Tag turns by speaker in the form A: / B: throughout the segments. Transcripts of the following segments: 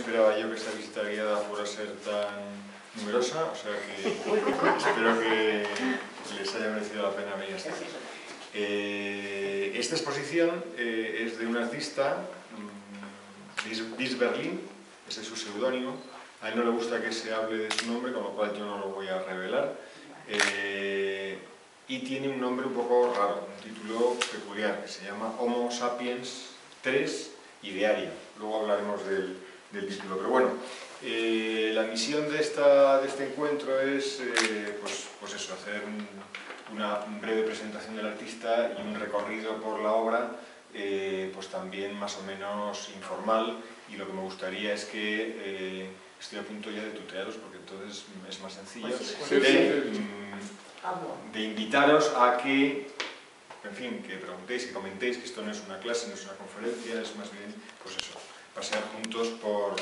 A: esperaba yo que esta visita guiada fuera a ser tan numerosa, o sea que espero que les haya merecido la pena venir hasta aquí. Esta exposición es de un artista, Bis Berlin, ese es su seudónimo. A él no le gusta que se hable de su nombre, con lo cual yo no lo voy a revelar. Y tiene un nombre un poco raro, un título peculiar, que se llama Homo Sapiens 3 Idearia. Luego hablaremos del título, pero bueno, la misión de este encuentro es pues eso, hacer una breve presentación del artista y un recorrido por la obra, pues también más o menos informal, y lo que me gustaría es que estoy a punto ya de tutearos porque entonces es más sencillo, de invitaros a que, en fin, que preguntéis, que comentéis, que esto no es una clase, no es una conferencia, es más bien, pues eso, pasear juntos por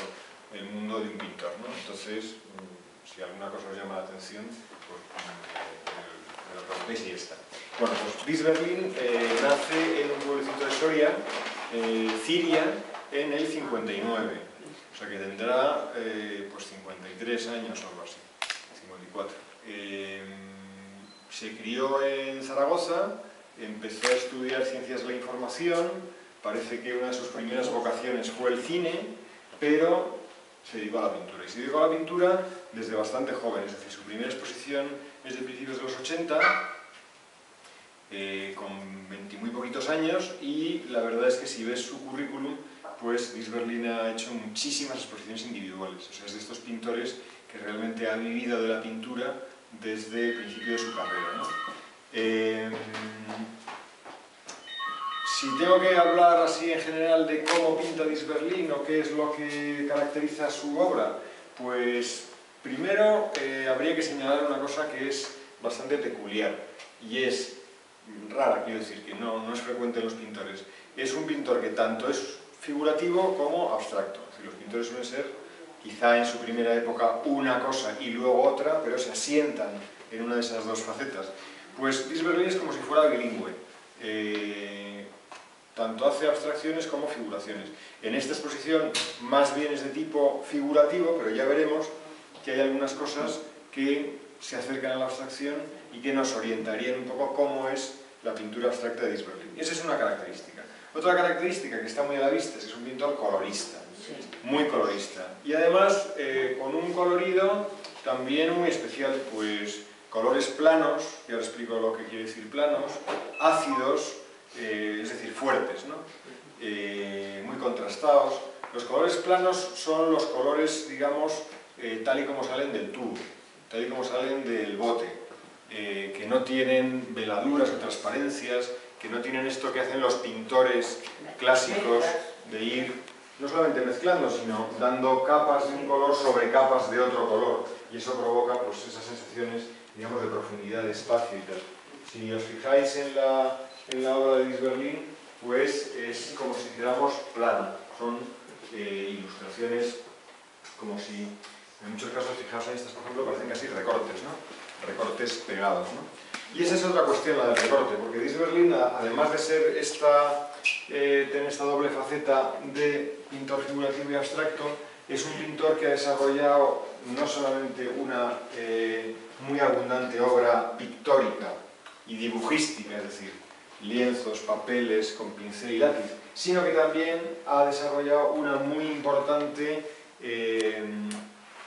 A: el mundo de un pintor, ¿no? Entonces, si alguna cosa os llama la atención, pues me lo preguntéis y ya está. Bueno, pues Bis Berlin nace en un pueblecito de Soria, Ciria, en el 59. O sea que tendrá pues 53 años o algo así, 54. Se crió en Zaragoza, empezó a estudiar Ciencias de la Información, parece que una de sus primeras vocaciones fue el cine, pero se dedicó a la pintura. Y se dedicó a la pintura desde bastante joven, es decir, su primera exposición es de principios de los 80, con 20 y muy poquitos años, y la verdad es que si ves su currículum, pues Bis Berlin ha hecho muchísimas exposiciones individuales. O sea, es de estos pintores que realmente ha vivido de la pintura desde el principio de su carrera, ¿no? Si tengo que hablar así en general de cómo pinta Bis Berlin o qué es lo que caracteriza su obra, pues primero habría que señalar una cosa que es bastante peculiar y es rara, quiero decir, que no es frecuente en los pintores. Es un pintor que tanto es figurativo como abstracto. Es decir, los pintores suelen ser, quizá en su primera época, una cosa y luego otra, pero se asientan en una de esas dos facetas. Pues Bis Berlin es como si fuera bilingüe. Tanto hace abstracciones como figuraciones. En esta exposición más bien es de tipo figurativo, pero ya veremos que hay algunas cosas que se acercan a la abstracción y que nos orientarían un poco cómo es la pintura abstracta de Bis Berlin. Esa es una característica. Otra característica que está muy a la vista es que es un pintor colorista, muy colorista. Y además con un colorido también muy especial, pues colores planos, y ahora explico lo que quiere decir planos, ácidos, es decir, fuertes, ¿no? Muy contrastados. Los colores planos son los colores, digamos, tal y como salen del tubo, tal y como salen del bote, que no tienen veladuras o transparencias, que no tienen esto que hacen los pintores clásicos de ir no solamente mezclando, sino dando capas de un color sobre capas de otro color, y eso provoca pues esas sensaciones, digamos, de profundidad, de espacio y tal. Si os fijáis en la obra de Bis Berlin, pues es como si hiciéramos plano, son ilustraciones como si, en muchos casos, fijaos en estas, por ejemplo, parecen casi recortes, ¿no? Recortes pegados, ¿no? Y esa es otra cuestión, la del recorte, porque Bis Berlin, además de ser tener esta doble faceta de pintor figurativo y abstracto, es un pintor que ha desarrollado no solamente una muy abundante obra pictórica y dibujística, es decir, lienzos, papeles con pincel y lápiz, sino que también ha desarrollado una muy importante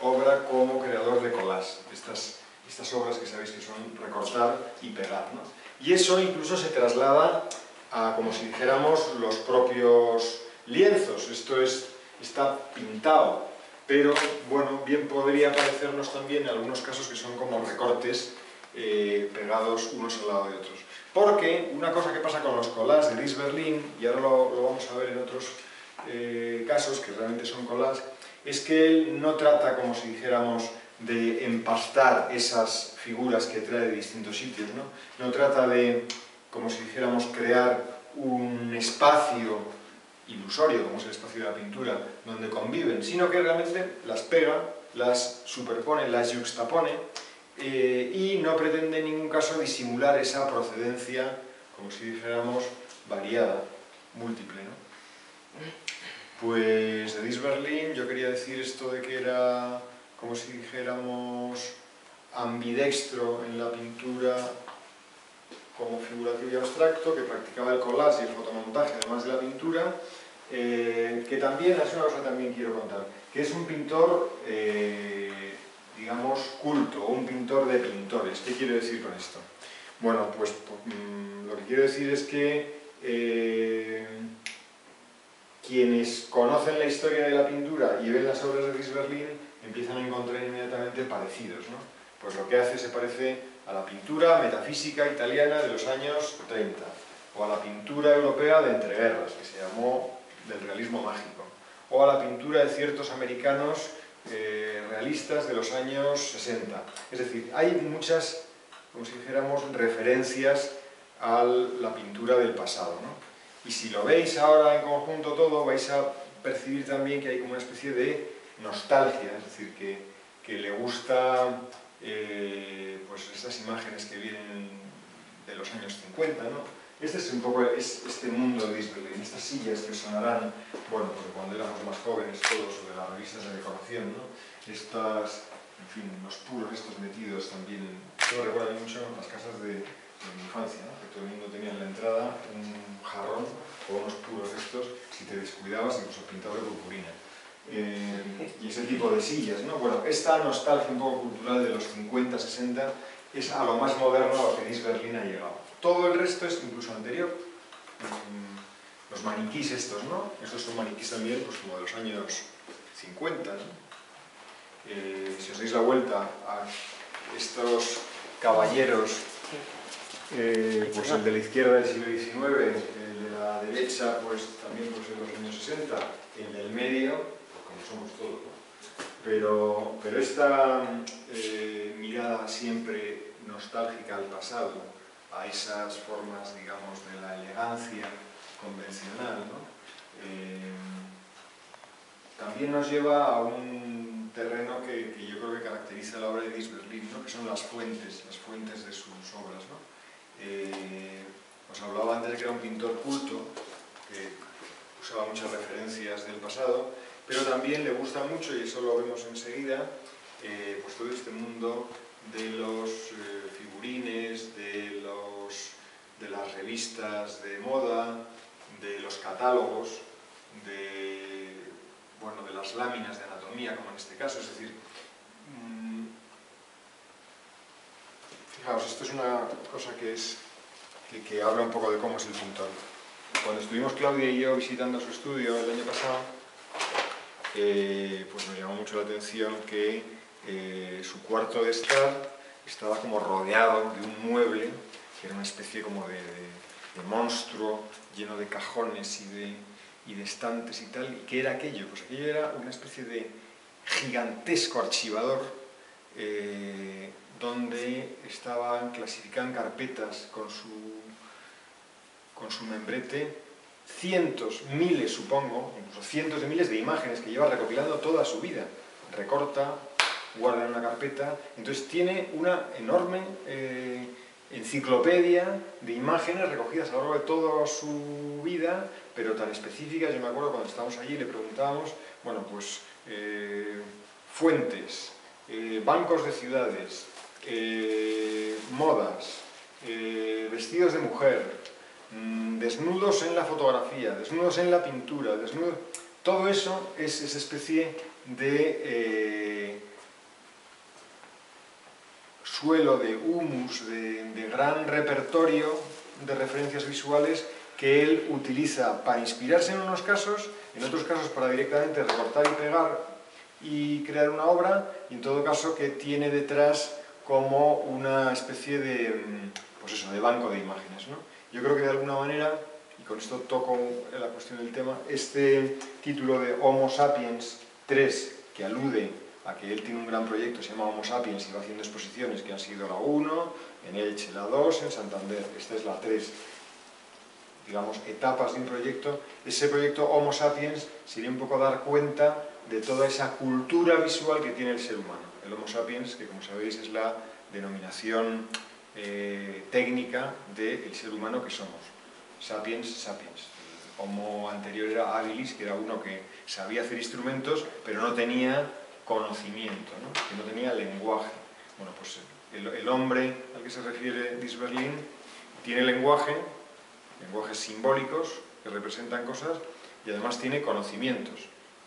A: obra como creador de collage, estas obras que sabéis que son recortar y pegar, ¿no? Y eso incluso se traslada a, como si dijéramos, los propios lienzos. Esto está pintado, pero bueno, bien podría parecernos también en algunos casos que son como recortes pegados unos al lado de otros. Porque una cosa que pasa con los collages de Bis Berlin, y ahora lo vamos a ver en otros casos que realmente son collages, es que él no trata, como si dijéramos, de empastar esas figuras que trae de distintos sitios, ¿no? No trata de, como si dijéramos, crear un espacio ilusorio, como es el espacio de la pintura, donde conviven, sino que realmente las pega, las superpone, las yuxtapone, y no pretende en ningún caso disimular esa procedencia, como si dijéramos, variada, múltiple, ¿no? Pues de Bis Berlin yo quería decir esto de que era, como si dijéramos, ambidextro en la pintura como figurativo y abstracto, que practicaba el collage y el fotomontaje además de la pintura, que también, es una cosa que también quiero contar, que es un pintor, digamos, culto, o un pintor de pintores. ¿Qué quiero decir con esto? Bueno, pues lo que quiero decir es que quienes conocen la historia de la pintura y ven las obras de Dries Berlin empiezan a encontrar inmediatamente parecidos, ¿no? Pues lo que hace se parece a la pintura metafísica italiana de los años 30, o a la pintura europea de entreguerras, que se llamó del realismo mágico, o a la pintura de ciertos americanos realistas de los años 60. Es decir, hay muchas, como si dijéramos, referencias a la pintura del pasado, ¿no? Y si lo veis ahora en conjunto todo, vais a percibir también que hay como una especie de nostalgia, es decir, que le gusta pues estas imágenes que vienen de los años 50, ¿no? Este es un poco este mundo de Dries Berlin, estas sillas que sonarán, bueno, porque cuando éramos más jóvenes todos, o de las revistas de decoración, ¿no? Estas, en fin, los puros estos metidos también, esto recuerda mucho las casas de mi infancia, ¿no? Que todo el mundo tenía en la entrada un jarrón o unos puros estos, si te descuidabas incluso pintado de purpurina. Y ese tipo de sillas, ¿no? Bueno, esta nostalgia un poco cultural de los 50, 60 es a lo más moderno a lo que Dries Berlin ha llegado. Todo el resto es incluso anterior. Los maniquís estos, ¿no? Estos son maniquís también, pues como de los años 50, ¿no? Si os dais la vuelta a estos caballeros, pues el de la izquierda del siglo XIX, el de la derecha, pues también pues en los años 60, el del medio, pues como somos todos, ¿no? Pero esta mirada siempre nostálgica al pasado, a esas formas, digamos, de la elegancia convencional, ¿no? También nos lleva a un terreno que yo creo que caracteriza la obra de Dries Berlin, ¿no? Que son las fuentes de sus obras, ¿no? Os hablaba antes de que era un pintor culto, que usaba muchas referencias del pasado, pero también le gusta mucho, y eso lo vemos enseguida, pues todo este mundo de los figurines, de las revistas de moda, de los catálogos, de las láminas de anatomía, como en este caso. Es decir, fijaos, esto es una cosa que habla un poco de cómo es el pintor. Cuando estuvimos Claudia y yo visitando su estudio el año pasado, pues nos llamó mucho la atención que su cuarto de estar estaba como rodeado de un mueble que era una especie como de monstruo lleno de cajones y de estantes y tal. ¿Y qué era aquello? Pues aquello era una especie de gigantesco archivador donde estaban clasificadas en carpetas con su membrete cientos, miles supongo, incluso cientos de miles de imágenes que lleva recopilando toda su vida. Recorta, guarda en una carpeta, entonces tiene una enorme enciclopedia de imágenes recogidas a lo largo de toda su vida, pero tan específicas. Yo me acuerdo cuando estábamos allí le preguntábamos, bueno, pues fuentes, bancos de ciudades, modas, vestidos de mujer, desnudos en la fotografía, desnudos en la pintura, desnudos... Todo eso es esa especie de suelo, de humus, de gran repertorio de referencias visuales que él utiliza para inspirarse en unos casos, en otros casos para directamente recortar y pegar y crear una obra, y en todo caso que tiene detrás como una especie de, pues eso, de banco de imágenes, ¿no? Yo creo que de alguna manera, y con esto toco la cuestión del tema, este título de Homo Sapiens 3, que alude a que él tiene un gran proyecto, se llama Homo Sapiens, y va haciendo exposiciones que han sido la 1, en Elche la 2, en Santander, esta es la 3, digamos, etapas de un proyecto. Ese proyecto Homo Sapiens sería un poco dar cuenta de toda esa cultura visual que tiene el ser humano. El Homo Sapiens, que como sabéis es la denominación técnica del ser humano que somos. Sapiens, sapiens, homo anterior era habilis, que era uno que sabía hacer instrumentos, pero no tenía conocimiento, ¿no? Que no tenía lenguaje. Bueno, pues el hombre al que se refiere Disberlin tiene lenguajes simbólicos que representan cosas y además tiene conocimientos.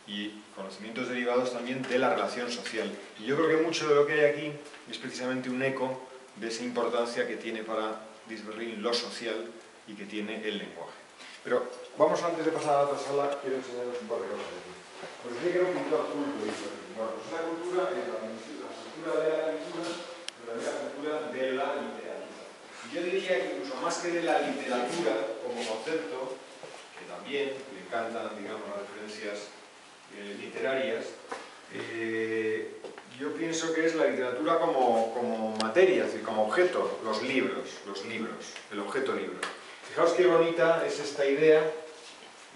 A: Y conocimientos derivados también de la relación social. Y yo creo que mucho de lo que hay aquí es precisamente un eco de esa importancia que tiene para Disberlin lo social y que tiene el lenguaje. Pero vamos, antes de pasar a la otra sala, quiero enseñaros un par de cosas aquí. Pues decía que era un pintor culto, Disberlin. Bueno, pues esa cultura es la cultura de la lectura, pero también la cultura de la literatura. Y yo diría que incluso más que de la literatura como concepto, que también le encantan, digamos, las referencias literarias, yo pienso que es la literatura como materia, es decir, como objeto, los libros, el objeto libro. Fijaos qué bonita es esta idea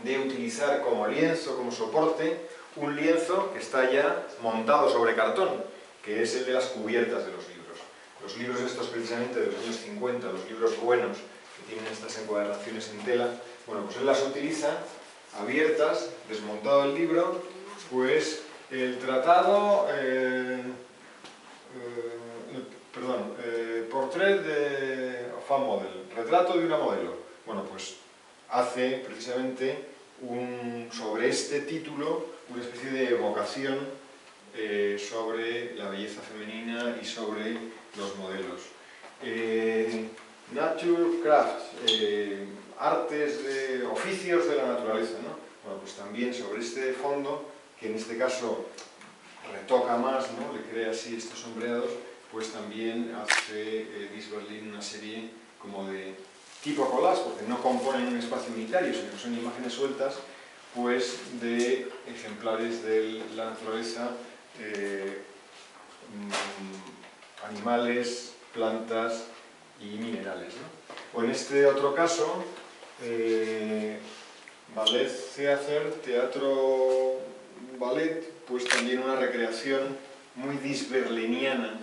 A: de utilizar como lienzo, como soporte, un lienzo que está ya montado sobre cartón, que es el de las cubiertas de los libros. Los libros estos precisamente de los años 50, los libros buenos, que tienen estas encuadernaciones en tela, bueno, pues él las utiliza abiertas, desmontado el libro, pues el tratado, portrait de femme model, retrato de una modelo. Bueno, pues hace precisamente sobre este título una especie de evocación sobre la belleza femenina y sobre los modelos. Naturcraft, oficios de la naturaleza, ¿no? Bueno, pues también sobre este fondo, que en este caso retoca más, ¿no? Le crea así estos sombreados, pues también hace Disberlin una serie como de tipo collage, porque no componen un espacio unitario, sino que son imágenes sueltas, pues de ejemplares de la naturaleza, animales, plantas y minerales, ¿no? O en este otro caso, Ballet Theater, teatro ballet, pues también una recreación muy disberliniana,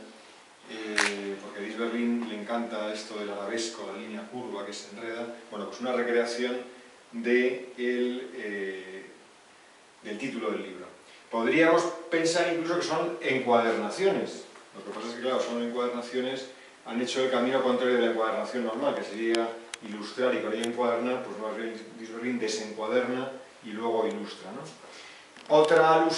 A: porque a Disberlin le encanta esto del arabesco, la línea curva que se enreda. Bueno, pues una recreación del título del libro. Podríamos pensar incluso que son encuadernaciones. Lo que pasa es que, claro, son encuadernaciones, han hecho el camino contrario de la encuadernación normal, que sería ilustrar y con ello encuadernar, pues más bien Disberlin desencuaderna y luego ilustra, ¿no? Otra alusión